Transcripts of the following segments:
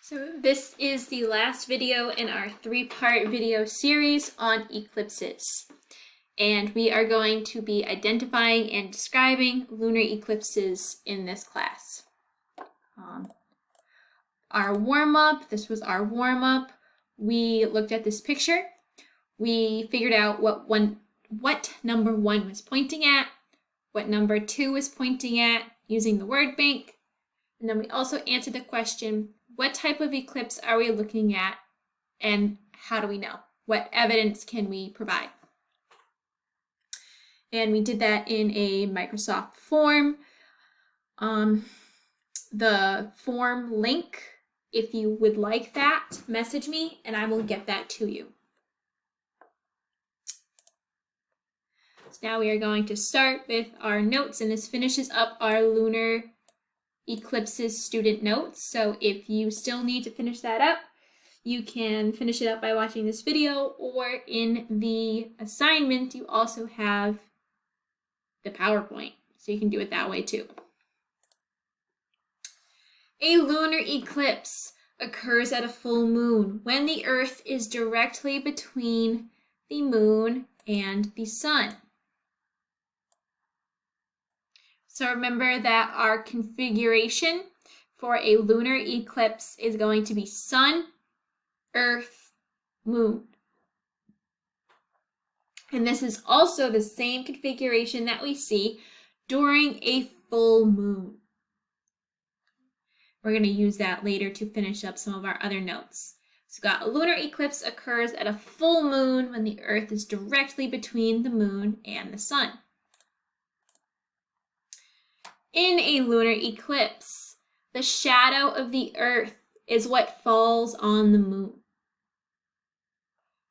So this is the last video in our three-part video series on eclipses. And we are going to be identifying and describing lunar eclipses in this class. Our warm-up, this was our warm-up. We looked at this picture. We figured out what number 1 was pointing at, what number 2 was pointing at using the word bank. And then we also answered the question, what type of eclipse are we looking at and how do we know? What evidence can we provide? And we did that in a Microsoft form. The form link, if you would like that, message me and I will get that to you. So now we are going to start with our notes, and this finishes up our Lunar Eclipses student notes. So if you still need to finish that up, you can finish it up by watching this video, or in the assignment you also have the PowerPoint, so you can do it that way too. A lunar eclipse occurs at a full moon when the Earth is directly between the moon and the sun. So remember that our configuration for a lunar eclipse is going to be sun, Earth, moon. And this is also the same configuration that we see during a full moon. We're going to use that later to finish up some of our other notes. So we've got a lunar eclipse occurs at a full moon when the Earth is directly between the moon and the sun. In a lunar eclipse, the shadow of the Earth is what falls on the moon.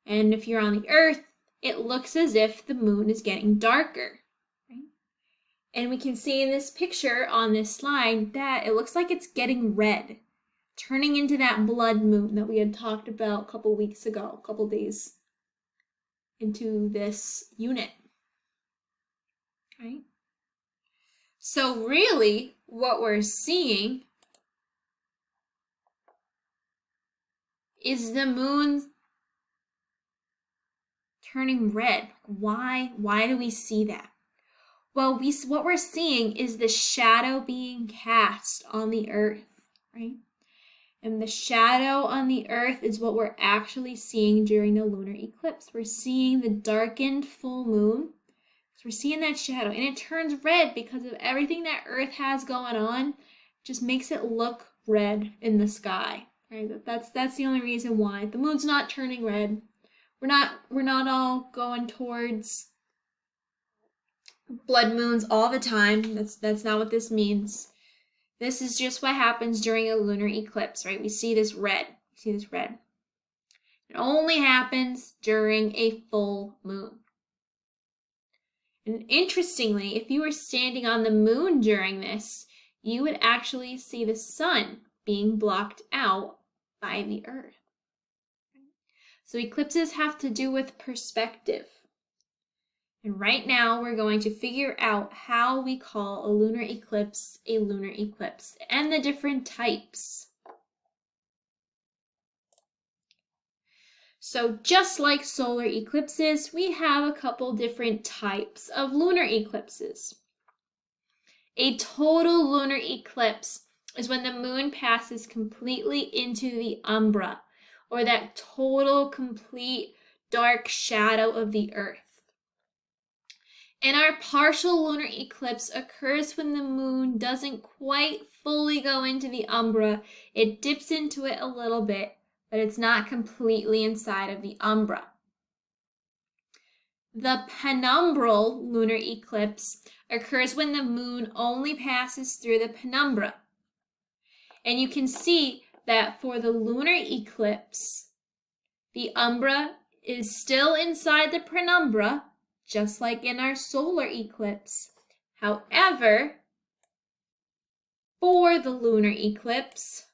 And if you're on the Earth, it looks as if the moon is getting darker. Right? And we can see in this picture on this slide that it looks like it's getting red, turning into that blood moon that we had talked about a couple weeks ago, a couple days into this unit. Right? So really, what we're seeing is the moon turning red. Why do we see that? Well, what we're seeing is the shadow being cast on the Earth, right? And the shadow on the Earth is what we're actually seeing during the lunar eclipse. We're seeing the darkened full moon. So we're seeing that shadow, and it turns red because of everything that Earth has going on. It just makes it look red in the sky, right? That's the only reason why. The moon's not turning red. We're not all going towards blood moons all the time. That's not what this means. This is just what happens during a lunar eclipse, right? We see this red. It only happens during a full moon. And interestingly, if you were standing on the moon during this, you would actually see the sun being blocked out by the Earth. So eclipses have to do with perspective. And right now we're going to figure out how we call a lunar eclipse and the different types. So just like solar eclipses, we have a couple different types of lunar eclipses. A total lunar eclipse is when the moon passes completely into the umbra, or that total, complete, dark shadow of the Earth. And our partial lunar eclipse occurs when the moon doesn't quite fully go into the umbra. It dips into it a little bit, but it's not completely inside of the umbra. The penumbral lunar eclipse occurs when the moon only passes through the penumbra. And you can see that for the lunar eclipse, the umbra is still inside the penumbra, just like in our solar eclipse. However, for the lunar eclipse,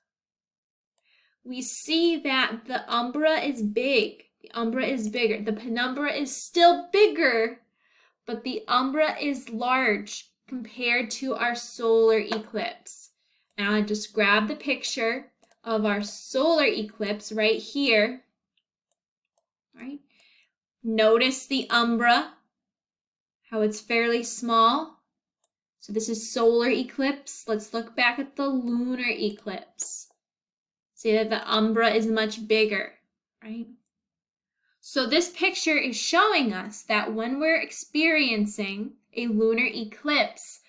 we see that the umbra is big. The umbra is bigger. The penumbra is still bigger, but the umbra is large compared to our solar eclipse. Now I just grab the picture of our solar eclipse right here, right? Notice the umbra, how it's fairly small. So this is solar eclipse. Let's look back at the lunar eclipse. See that the umbra is much bigger, right? So this picture is showing us that when we're experiencing a lunar eclipse,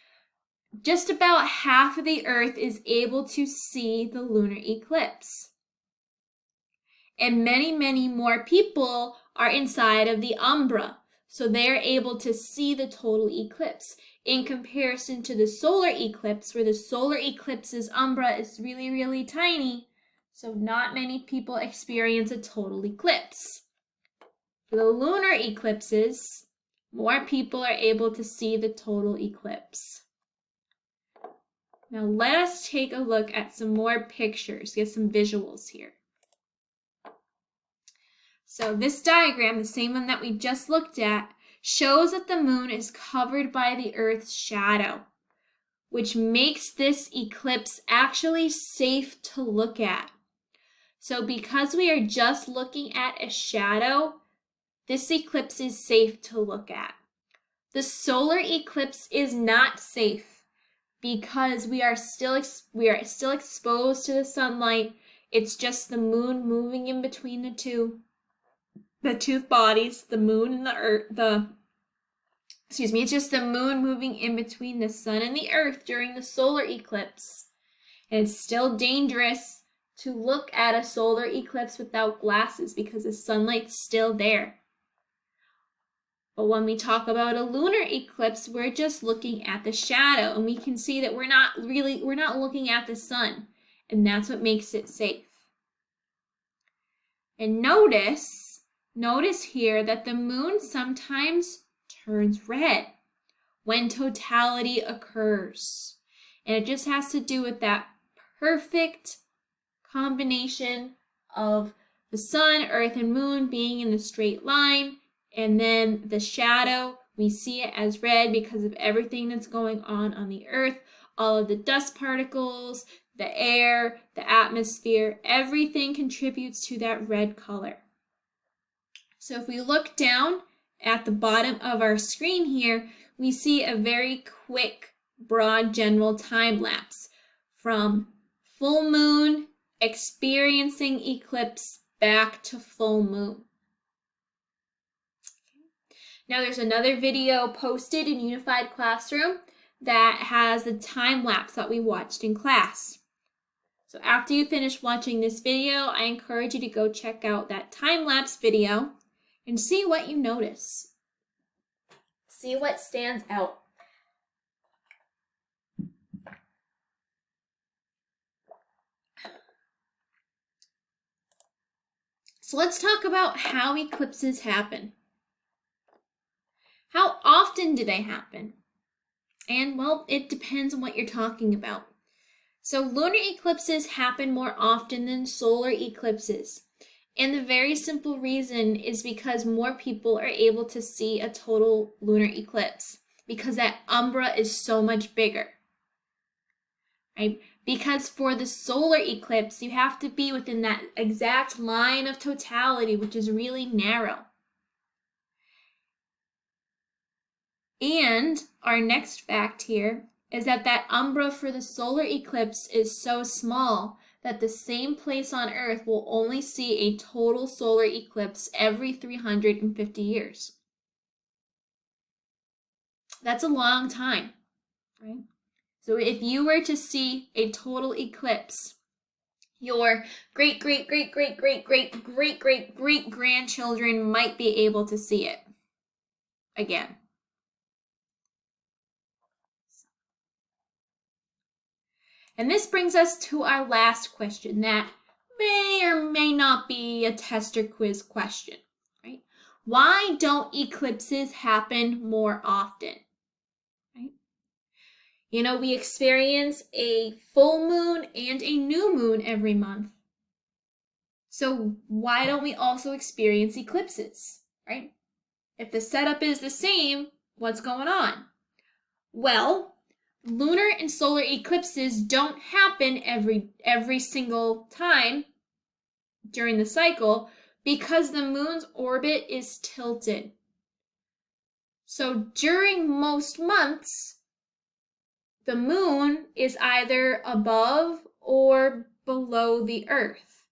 just about half of the Earth is able to see the lunar eclipse. And many, many more people are inside of the umbra, so they're able to see the total eclipse. In comparison to the solar eclipse, where the solar eclipse's umbra is really, really tiny, so not many people experience a total eclipse. For the lunar eclipses, more people are able to see the total eclipse. Now let us take a look at some more pictures, get some visuals here. So this diagram, the same one that we just looked at, shows that the moon is covered by the Earth's shadow, which makes this eclipse actually safe to look at. So because we are just looking at a shadow, this eclipse is safe to look at. The solar eclipse is not safe because we are still exposed to the sunlight. It's just the moon moving in between the two bodies, the moon and the earth, it's just the moon moving in between the sun and the earth during the solar eclipse. And it's still dangerous to look at a solar eclipse without glasses because the sunlight's still there. But when we talk about a lunar eclipse, we're just looking at the shadow, and we can see that we're not looking at the sun, and that's what makes it safe. And notice here that the moon sometimes turns red when totality occurs. And it just has to do with that perfect combination of the sun, earth, and moon being in a straight line, and then the shadow, we see it as red because of everything that's going on the earth, all of the dust particles, the air, the atmosphere, everything contributes to that red color. So if we look down at the bottom of our screen here, we see a very quick, broad, general time lapse from full moon, experiencing eclipse, back to full moon. Now there's another video posted in Unified Classroom that has the time lapse that we watched in class. So after you finish watching this video, I encourage you to go check out that time lapse video and see what you notice. See what stands out. So let's talk about how eclipses happen. How often do they happen? And well, it depends on what you're talking about. So lunar eclipses happen more often than solar eclipses. And the very simple reason is because more people are able to see a total lunar eclipse because that umbra is so much bigger. Right? Because for the solar eclipse, you have to be within that exact line of totality, which is really narrow. And our next fact here is that umbra for the solar eclipse is so small that the same place on Earth will only see a total solar eclipse every 350 years. That's a long time, right? So if you were to see a total eclipse, your great-great-great-great-great-great-great-great-grandchildren might be able to see it again. And this brings us to our last question that may or may not be a test or quiz question, right? Why don't eclipses happen more often, right? You know, we experience a full moon and a new moon every month. So why don't we also experience eclipses, right? If the setup is the same, what's going on? Well, lunar and solar eclipses don't happen every single time during the cycle because the moon's orbit is tilted. So during most months, the moon is either above or below the Earth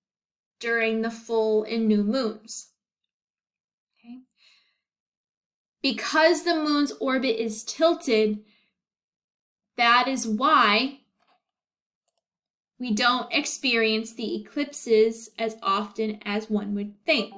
during the full and new moons. Okay? Because the moon's orbit is tilted, that is why we don't experience the eclipses as often as one would think.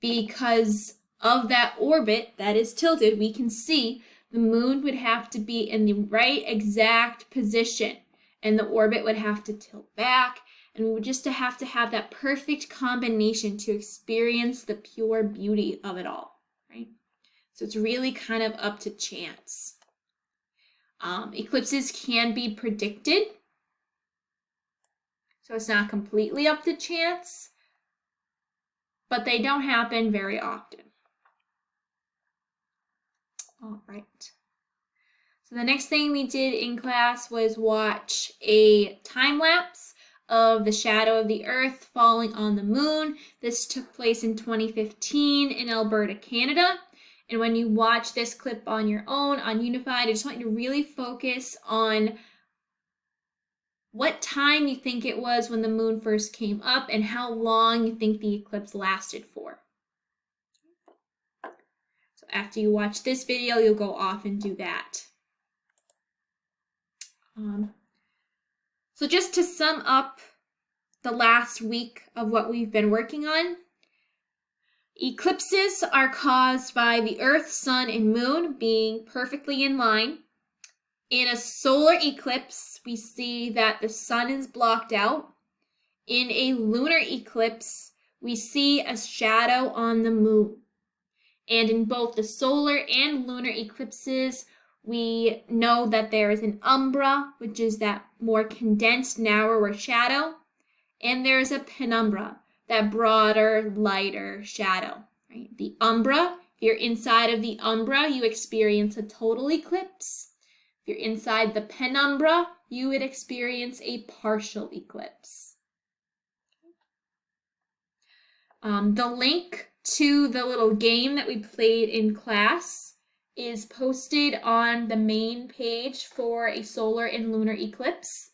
Because of that orbit that is tilted, we can see the moon would have to be in the right exact position, and the orbit would have to tilt back, and we would just have to have that perfect combination to experience the pure beauty of it all, right? So it's really kind of up to chance. Eclipses can be predicted, so it's not completely up to chance, but they don't happen very often. All right. So the next thing we did in class was watch a time lapse of the shadow of the Earth falling on the moon. This took place in 2015 in Alberta, Canada. And when you watch this clip on your own on Unified, I just want you to really focus on what time you think it was when the moon first came up and how long you think the eclipse lasted for. So after you watch this video, you'll go off and do that. So just to sum up the last week of what we've been working on, eclipses are caused by the Earth, Sun, and Moon being perfectly in line. In a solar eclipse, we see that the sun is blocked out. In a lunar eclipse, we see a shadow on the moon. And in both the solar and lunar eclipses, we know that there is an umbra, which is that more condensed, narrower shadow. And there's a penumbra, that broader, lighter shadow. Right? The umbra, if you're inside of the umbra, you experience a total eclipse. If you're inside the penumbra, you would experience a partial eclipse. The link to the little game that we played in class is posted on the main page for a solar and lunar eclipse.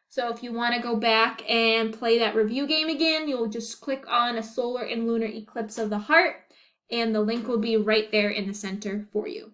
So if you want to go back and play that review game again, you'll just click on a solar and lunar eclipse of the heart, and the link will be right there in the center for you.